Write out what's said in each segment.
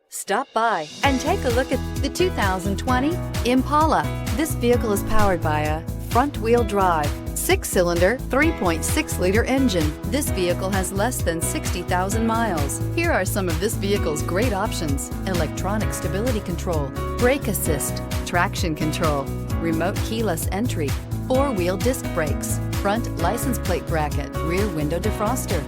Stop by and take a look at the 2020 Impala. This vehicle is powered by a front-wheel drive, 6-cylinder, 3.6-liter engine. This vehicle has less than 60,000 miles. Here are some of this vehicle's great options: electronic stability control, brake assist, traction control, remote keyless entry, 4-wheel disc brakes, front license plate bracket, rear window defroster.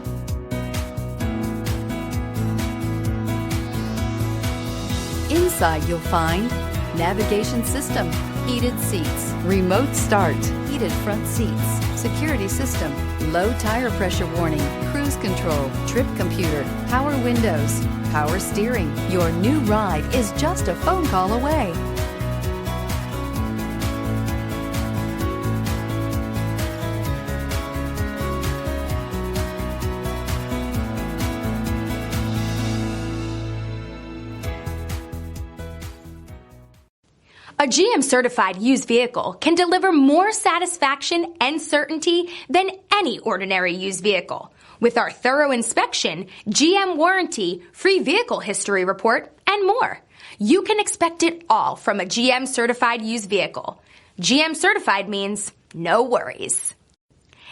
Inside you'll find navigation system, heated seats, remote start, heated front seats, security system, low tire pressure warning, cruise control, trip computer, power windows, power steering. Your new ride is just a phone call away. A GM-certified used vehicle can deliver more satisfaction and certainty than any ordinary used vehicle. With our thorough inspection, GM warranty, free vehicle history report, and more. You can expect it all from a GM-certified used vehicle. GM-certified means no worries.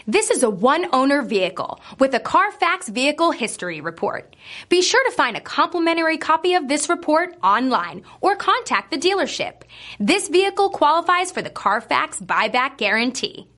This is a one-owner vehicle with a Carfax Vehicle History Report. Be sure to find a complimentary copy of this report online or contact the dealership. This vehicle qualifies for the Carfax Buyback Guarantee.